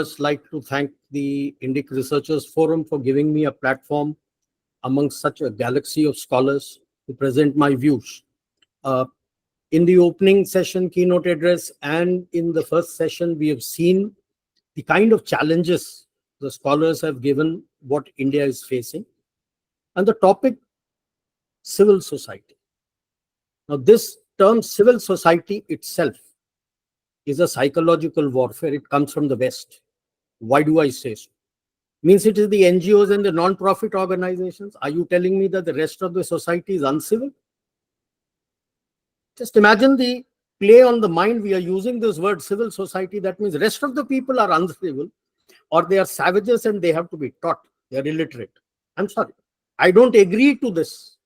just like to thank the Indic Researchers Forum for giving me a platform amongst such a galaxy of scholars to present my views. In the opening session, keynote address, and in the first session, we have seen the kind of challenges the scholars have given what India is facing. And the topic, civil society. Now, this term civil society itself is a psychological warfare. It comes from the West. Why do I say so? Means it is the NGOs and the non-profit organizations. Are you telling me that the rest of the society is uncivil? Just imagine the play on the mind. We are using this word civil society. That means the rest of the people are uncivil, or they are savages and they have to be taught. They are illiterate. I'm sorry. I don't agree to this.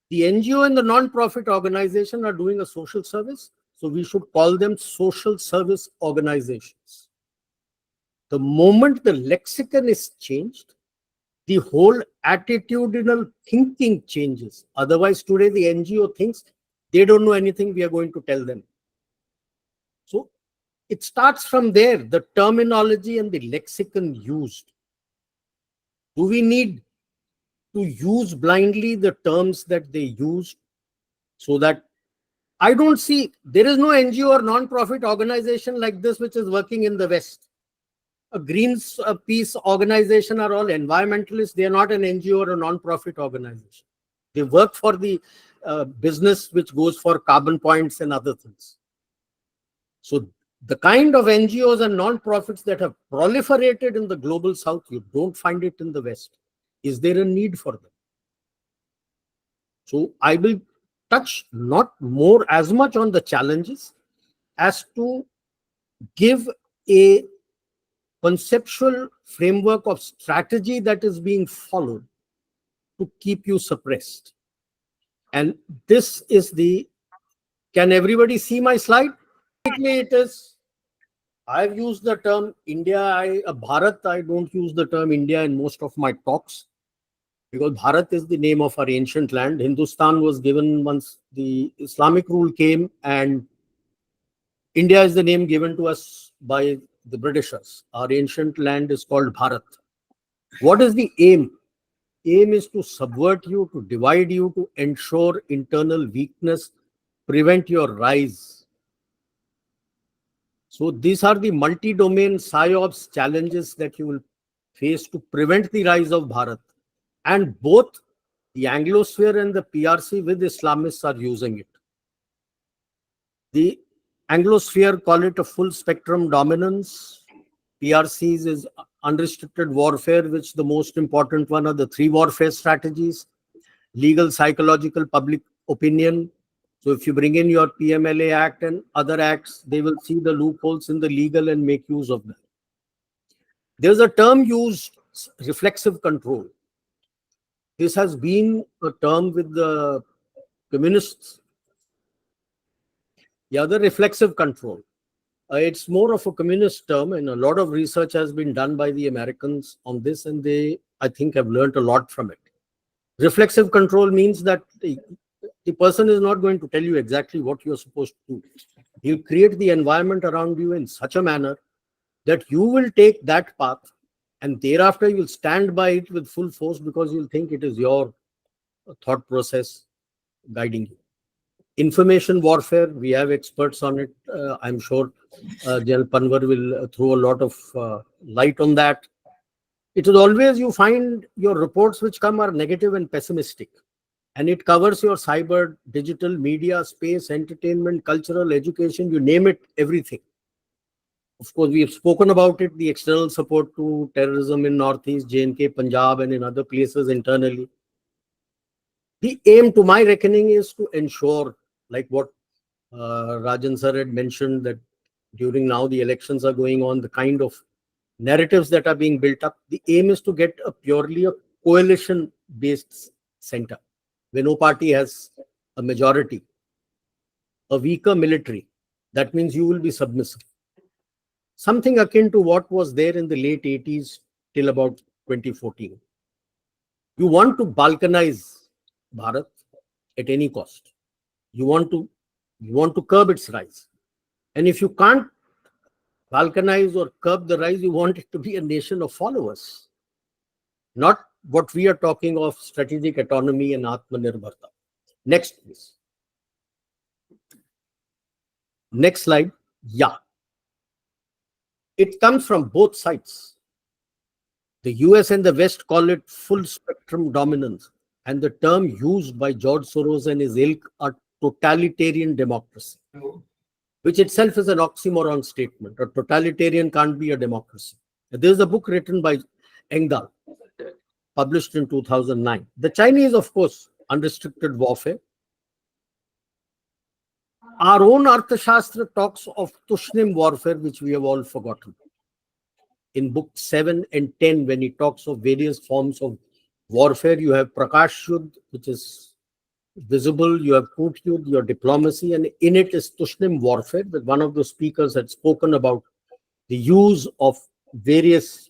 The NGO and the non-profit organization are doing a social service. So we should call them social service organizations. The moment the lexicon is changed, the whole attitudinal thinking changes. Otherwise, today the NGO thinks they don't know anything, we are going to tell them. So it starts from there, the terminology and the lexicon used. Do we need to use blindly the terms that they use so that I don't see, there is no NGO or non-profit organization like this which is working in the West. A Greenpeace organization are all environmentalists. They are not an NGO or a non-profit organization. They work for the business which goes for carbon points and other things. So the kind of NGOs and non-profits that have proliferated in the global South, you don't find it in the West. Is there a need for them? So I will touch not more as much on the challenges as to give a conceptual framework of strategy that is being followed to keep you suppressed. And this is the, can everybody see my slide? It is, I've used the term India, Bharat, I don't use the term India in most of my talks because Bharat is the name of our ancient land. Hindustan was given once the Islamic rule came, and India is the name given to us by the Britishers. Our ancient land is called Bharat. What is the aim? Aim is to subvert you, to divide you, to ensure internal weakness, prevent your rise. So these are the multi-domain psyops challenges that you will face to prevent the rise of Bharat. And both the Anglosphere and the PRC with Islamists are using it. The Anglosphere call it a full spectrum dominance. PRCs is unrestricted warfare, which the most important one are the three warfare strategies: legal, psychological, public opinion. So if you bring in your PMLA Act and other acts, they will see the loopholes in the legal and make use of them. There's a term used, reflexive control. This has been a term with the communists. The other, reflexive control. It's more of a communist term, and a lot of research has been done by the Americans on this, and they, I think, have learned a lot from it. Reflexive control means that the person is not going to tell you exactly what you're supposed to do. He'll create the environment around you in such a manner that you will take that path, and thereafter you'll stand by it with full force because you'll think it is your thought process guiding you. Information warfare, we have experts on it. I'm sure General Panwar will throw a lot of light on that. It is always, you find your reports which come are negative and pessimistic. And it covers your cyber, digital, media, space, entertainment, cultural, education, you name it, everything. Of course, we have spoken about it, the external support to terrorism in Northeast, J&K, Punjab, and in other places internally. The aim, to my reckoning, is to ensure, like what Rajan sir had mentioned, that during now the elections are going on, the kind of narratives that are being built up, the aim is to get a purely a coalition-based center, where no party has a majority, a weaker military. That means you will be submissive. Something akin to what was there in the late 80s till about 2014. You want to balkanize Bharat at any cost. You want to curb its rise. And if you can't balkanize or curb the rise. You want it to be a nation of followers, not what we are talking of, strategic autonomy and Atmanirbharta. Next, please. Next slide. Yeah. It comes from both sides. The US and the West call it full spectrum dominance, and the term used by George Soros and his ilk are totalitarian democracy, which itself is an oxymoron statement. A totalitarian can't be a democracy. There is a book written by Engdahl, published in 2009. The Chinese, of course, unrestricted warfare. Our own Arthashastra talks of Tushnim warfare, which we have all forgotten. In book 7 and 10, when he talks of various forms of warfare, you have Prakash Yudh, which is visible, you have Kut Yudh, your diplomacy, and in it is Tushnim warfare, that one of the speakers had spoken about the use of various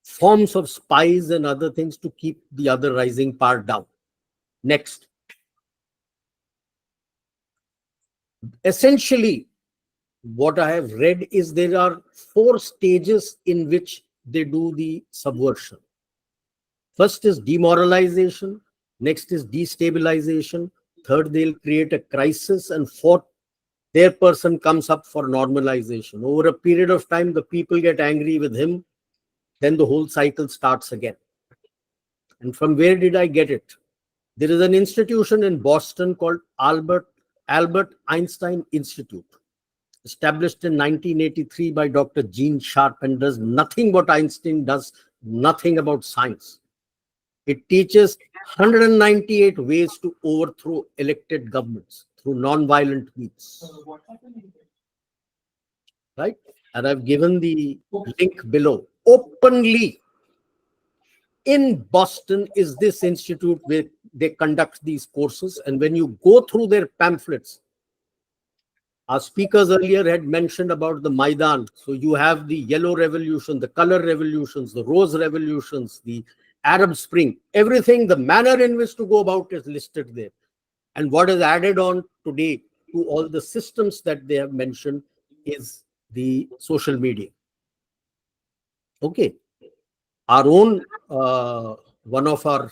forms of spies and other things to keep the other rising power down. Next. Essentially, what I have read is there are 4 stages in which they do the subversion. First is demoralization, next is destabilization, third they'll create a crisis, and fourth their person comes up for normalization. Over a period of time, the people get angry with him, then the whole cycle starts again. And from where did I get it? There is an institution in Boston called Albert Einstein Institute, established in 1983 by Dr. Gene Sharp, and does nothing what Einstein does, nothing about science. It teaches 198 ways to overthrow elected governments through non-violent means. Right? And I've given the link below. Openly in Boston is this institute where they conduct these courses. And when you go through their pamphlets, our speakers earlier had mentioned about the Maidan. So you have the yellow revolution, the color revolutions, the rose revolutions, the Arab Spring, everything, the manner in which to go about is listed there. And what is added on today to all the systems that they have mentioned is the social media. Okay. Our own, one of our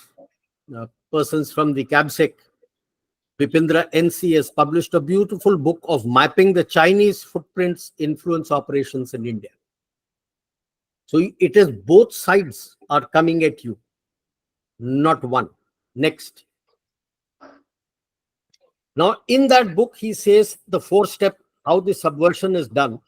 persons from the CABSEC, Vipindra NC, has published a beautiful book of mapping the Chinese footprints influence operations in India. So it is both sides are coming at you, not one. Next. Now, in that book, he says the 4-step, how the subversion is done.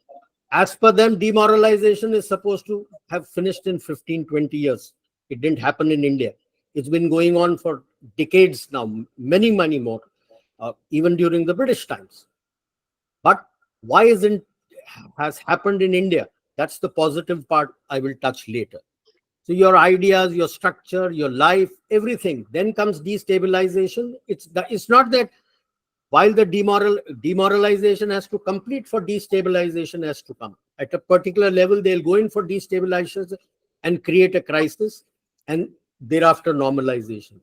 As per them, demoralization is supposed to have finished in 15, 20 years. It didn't happen in India. It's been going on for decades now, many, many more, even during the British times. But why isn't has happened in India? That's the positive part I will touch later. So your ideas, your structure, your life, everything. Then comes destabilization. It's not that while the demoralization has to complete, for destabilization has to come. At a particular level, they'll go in for destabilization and create a crisis, and thereafter normalization.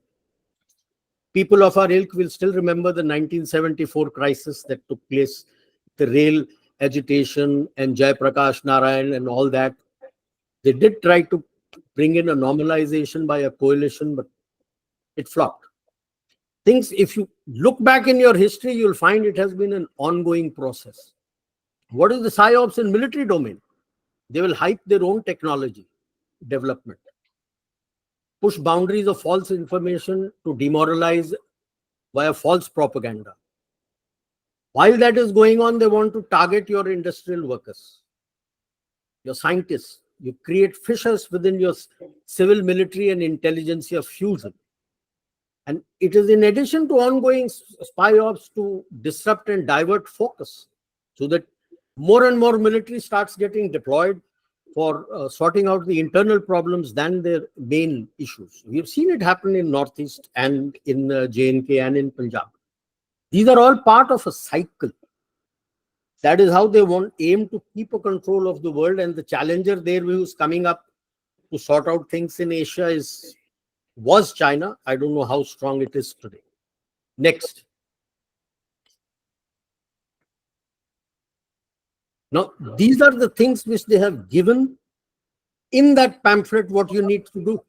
People of our ilk will still remember the 1974 crisis that took place, the rail agitation and Jayaprakash Narayan and all that. They did try to bring in a normalization by a coalition, but it flopped. Things, if you look back in your history, you'll find it has been an ongoing process. What is the PSYOPs in military domain? They will hype their own technology development, push boundaries of false information to demoralize via false propaganda. While that is going on, they want to target your industrial workers, your scientists. You create fissures within your civil, military, and intelligentsia fusion. And it is in addition to ongoing spy ops to disrupt and divert focus, so that more and more military starts getting deployed for sorting out the internal problems than their main issues. We have seen it happen in Northeast and in J&K and in Punjab. These are all part of a cycle. That is how they aim to keep a control of the world, and the challenger there who is coming up to sort out things in Asia was China. I don't know how strong it is today. Next. Now, these are the things which they have given in that pamphlet, what you need to do.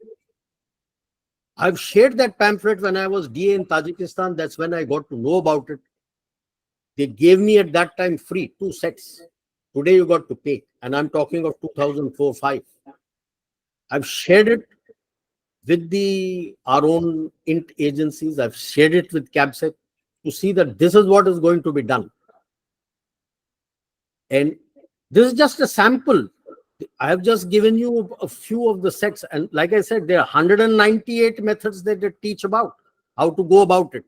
I've shared that pamphlet when I was DA in Tajikistan. That's when I got to know about it. They gave me at that time free 2 sets. Today you got to pay. And I'm talking of 2004-5. I've shared it with our own int agencies. I've shared it with CABSEC to see that this is what is going to be done. And this is just a sample. I have just given you a few of the sets. And like I said, there are 198 methods that they teach about how to go about it.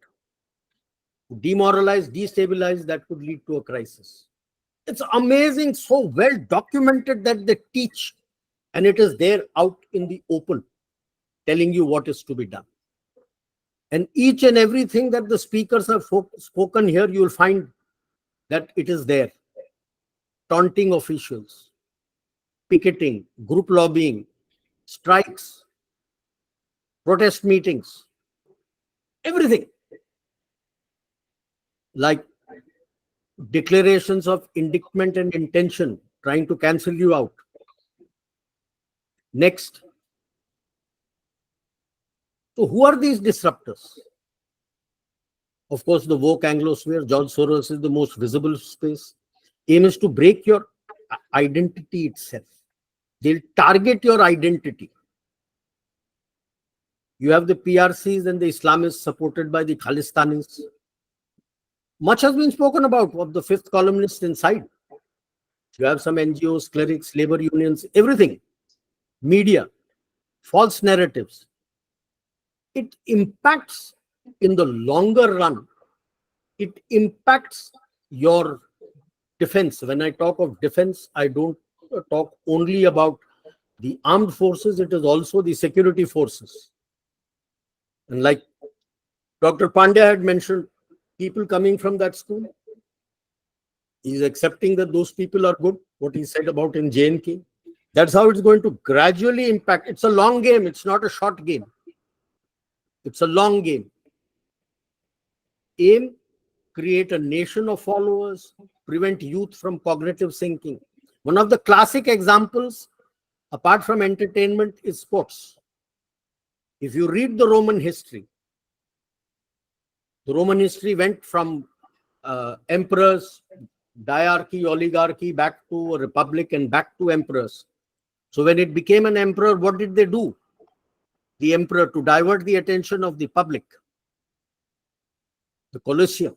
Demoralize, destabilize, that could lead to a crisis. It's amazing, so well documented that they teach. And it is there out in the open, telling you what is to be done. And each and everything that the speakers have spoken here, you will find that it is there. Taunting officials, picketing, group lobbying, strikes, protest meetings, everything. Like declarations of indictment and intention, trying to cancel you out. Next. So who are these disruptors? Of course, the woke Anglosphere, George Soros is the most visible space. Aim is to break your identity itself. They'll target your identity. You have the PRCs and the Islamists supported by the Khalistanis. Much has been spoken about of the fifth columnist inside. You have some NGOs, clerics, labor unions, everything. Media, false narratives. It impacts in the longer run. It impacts your defense. When I talk of defense, I don't talk only about the armed forces, it is also the security forces. And like Dr. Pandya had mentioned, people coming from that school, he's accepting that those people are good, what he said about in J&K. That's how it's going to gradually impact. It's a long game, it's not a short game. It's a long game. Aim, create a nation of followers, prevent youth from cognitive sinking. One of the classic examples, apart from entertainment, is sports. If you read the Roman history went from emperors, diarchy, oligarchy, back to a republic and back to emperors. So when it became an emperor, what did they do? The emperor, to divert the attention of the public, the Colosseum,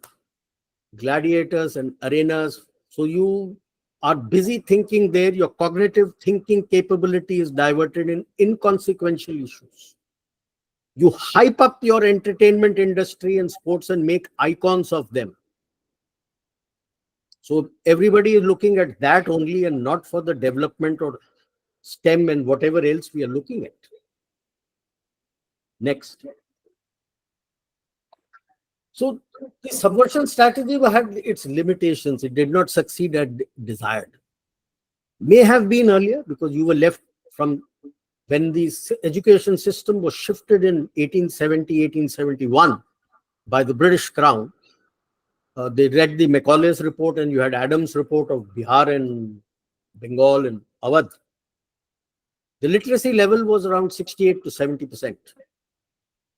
gladiators and arenas. So you are busy thinking there, your cognitive thinking capability is diverted in inconsequential issues. You hype up your entertainment industry and sports and make icons of them. So everybody is looking at that only and not for the development or STEM and whatever else we are looking at. Next. So the subversion strategy had its limitations. It did not succeed as desired. May have been earlier because you were left from when the education system was shifted in 1870, 1871 by the British Crown. They read the Macaulay's report and you had Adams' report of Bihar and Bengal and Awadh. The literacy level was around 68 to 70%.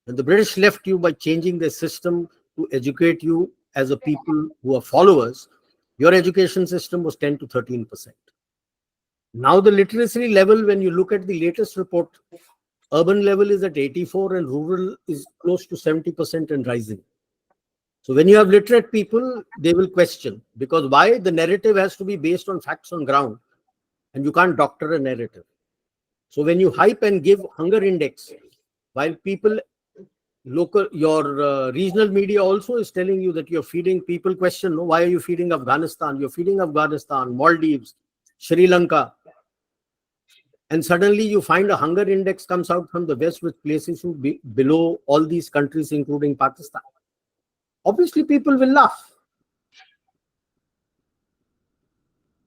When the British left you by changing their system to educate you as a people who are followers, your education system was 10 to 13%. Now the literacy level, when you look at the latest report, urban level is at 84 and rural is close to 70% and rising. So when you have literate people, they will question, because why? The narrative has to be based on facts on ground and you can't doctor a narrative. So when you hype and give hunger index, while people your regional media also is telling you that you're feeding, people question, no, why are you feeding Afghanistan? You're feeding Afghanistan, Maldives, Sri Lanka. And suddenly you find a hunger index comes out from the West, which places you below all these countries, including Pakistan. Obviously, people will laugh.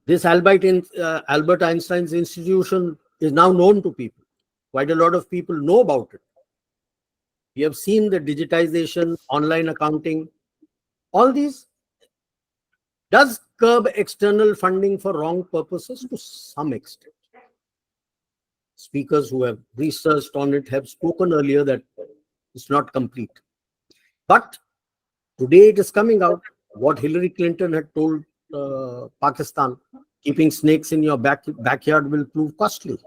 This Albert Einstein's institution is now known to people. Quite a lot of people know about it. We have seen the digitization, online accounting, all these does curb external funding for wrong purposes to some extent. Speakers who have researched on it have spoken earlier that it's not complete. But today it is coming out what Hillary Clinton had told Pakistan, keeping snakes in your backyard will prove costly.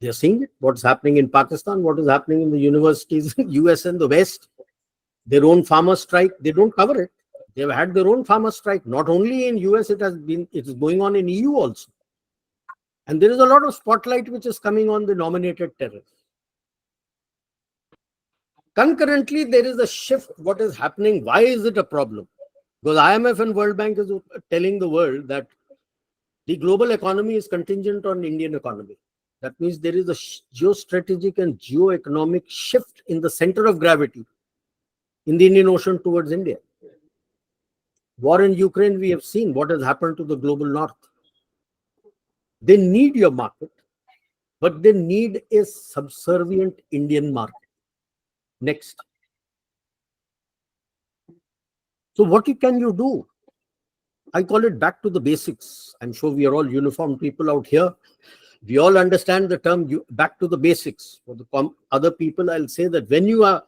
They are seeing it, what's happening in Pakistan, what is happening in the universities in US and the West. Their own farmer strike, they don't cover it. They've had their own farmer strike. Not only in US, it is going on in EU also. And there is a lot of spotlight which is coming on the nominated terrorists. Concurrently, there is a shift. What is happening? Why is it a problem? Because IMF and World Bank is telling the world that the global economy is contingent on Indian economy. That means there is a geostrategic and geo-economic shift in the center of gravity in the Indian Ocean towards India. War in Ukraine, we have seen what has happened to the global north. They need your market, but they need a subservient Indian market. Next. So what can you do? I call it back to the basics. I'm sure we are all uniformed people out here. We all understand the term back to the basics. For the other people, I'll say that when you are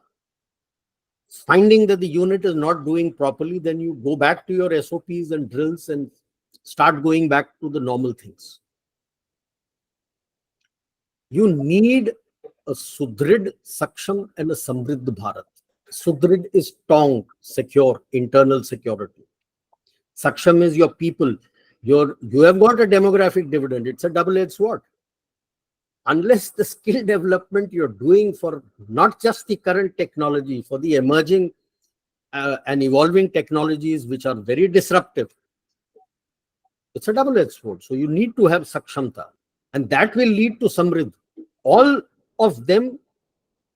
finding that the unit is not doing properly, then you go back to your SOPs and drills and start going back to the normal things. You need a Sudrid, Saksham and a Samriddh Bharat. Sudrid is strong, secure, internal security. Saksham is your people. You have got a demographic dividend. It's a double-edged sword. Unless the skill development you're doing for not just the current technology, for the emerging and evolving technologies which are very disruptive, it's a double-edged sword. So you need to have Sakshamta, and that will lead to Samriddh. All of them,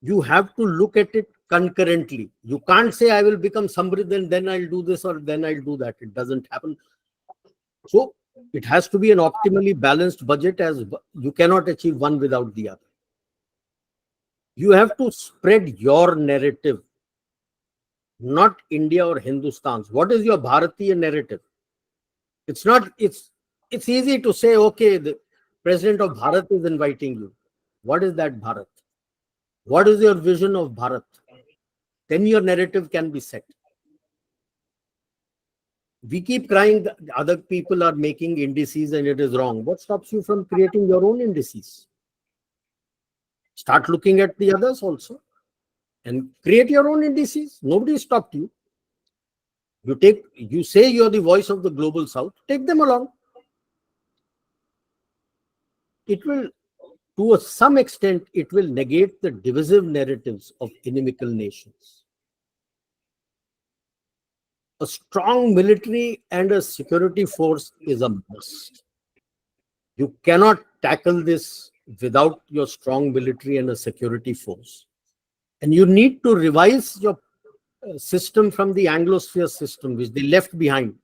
you have to look at it concurrently. You can't say I will become Samriddh and then I'll do this or then I'll do that. It doesn't happen. So it has to be an optimally balanced budget, as you cannot achieve one without the other. You have to spread your narrative, not India or Hindustan's. What is your Bharatiya narrative? It's easy to say, okay, the president of Bharat is inviting you. What is that Bharat? What is your vision of Bharat? Then your narrative can be set. We keep crying that other people are making indices and it is wrong. What stops you from creating your own indices? Start looking at the others also and create your own indices. Nobody stopped you. You say you're the voice of the global south, take them along. It will, to some extent, it will negate the divisive narratives of inimical nations. A strong military and a security force is a must. You cannot tackle this without your strong military and a security force. And you need to revise your system from the Anglosphere system, which they left behind.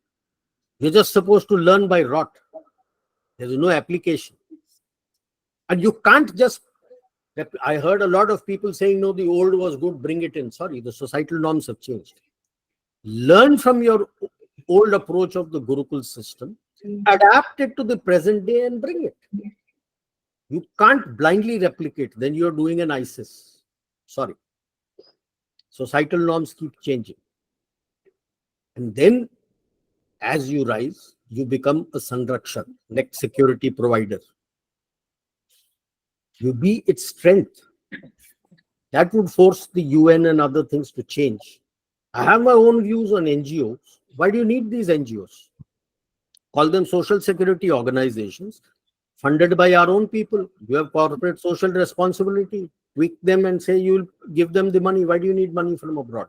You're just supposed to learn by rote. There's no application. And you can't just, I heard a lot of people saying, no, the old was good, bring it in. Sorry, the societal norms have changed. Learn from your old approach of the Gurukul system, adapt it to the present day and bring it. You can't blindly replicate, then you're doing an ISIS. Sorry. Societal norms keep changing. And then, as you rise, you become a Sanrakshan, next security provider. You be its strength. That would force the UN and other things to change. I have my own views on NGOs. Why do you need these NGOs? Call them social security organizations funded by our own people. You have corporate social responsibility. Tweak them and say you'll give them the money. Why do you need money from abroad?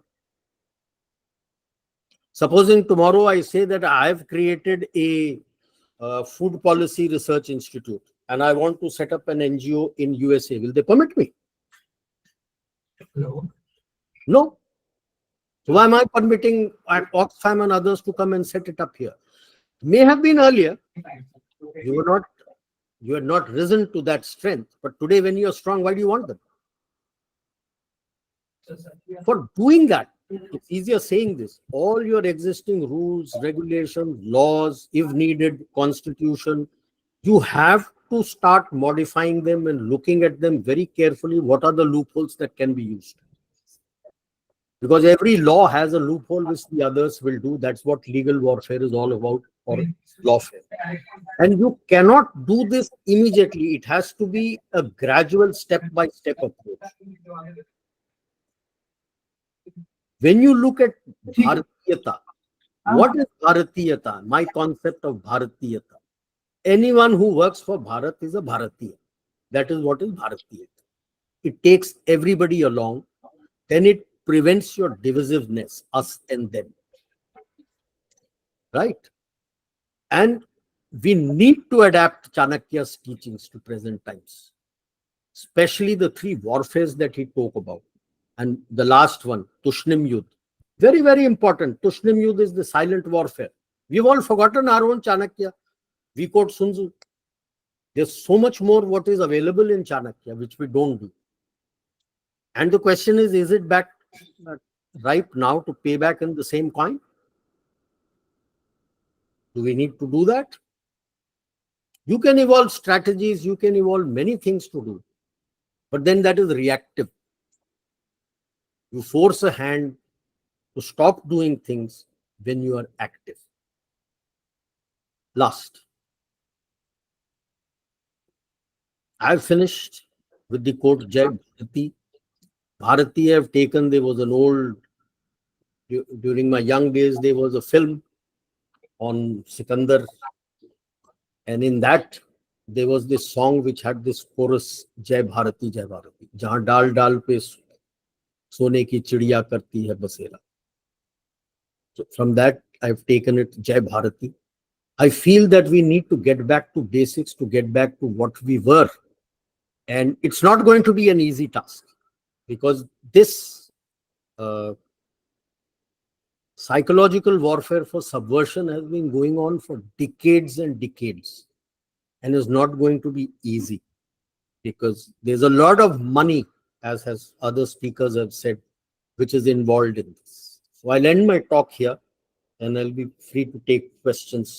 Supposing tomorrow I say that I have created a food policy research institute and I want to set up an NGO in USA. Will they permit me? No. No. So why am I permitting Oxfam and others to come and set it up here? May have been earlier. You had not risen to that strength. But today when you are strong, why do you want them? For doing that, It's easier saying this. All your existing rules, regulations, laws, if needed, constitution, you have to start modifying them and looking at them very carefully. What are the loopholes that can be used? Because every law has a loophole which the others will do. That's what legal warfare is all about, or lawfare. And you cannot do this immediately. It has to be a gradual step-by-step approach. When you look at Bharatiyata, what is Bharatiyata? My concept of Bharatiyata. Anyone who works for Bharat is a Bharatiya. That is what is Bharatiyata. It takes everybody along. Then it prevents your divisiveness, us and them. Right? And we need to adapt Chanakya's teachings to present times, especially the three warfares that he talked about. And the last one, Tushnim Yudh. Very, very important. Tushnim Yudh is the silent warfare. We've all forgotten our own Chanakya. We quote Sun Tzu. There's so much more what is available in Chanakya, which we don't do. And the question is it back ripe now to pay back in the same coin? Do we need to do that? You can evolve strategies, you can evolve many things to do, but then that is reactive. You force a hand to stop doing things when you are active. Last, I've finished with the quote Jai Bharati. Bharati I've taken, there was an old, during my young days, there was a film on Sikandar. And in that, there was this song which had this chorus, Jai Bharati, Jai Bharati. Jahan dal dal pe sone ki chidiya karti hai basera. So from that, I've taken it, Jai Bharati. I feel that we need to get back to basics, to get back to what we were. And it's not going to be an easy task, because this psychological warfare for subversion has been going on for decades and decades, and is not going to be easy, because there's a lot of money, as other speakers have said, which is involved in this. So I'll end my talk here, and I'll be free to take questions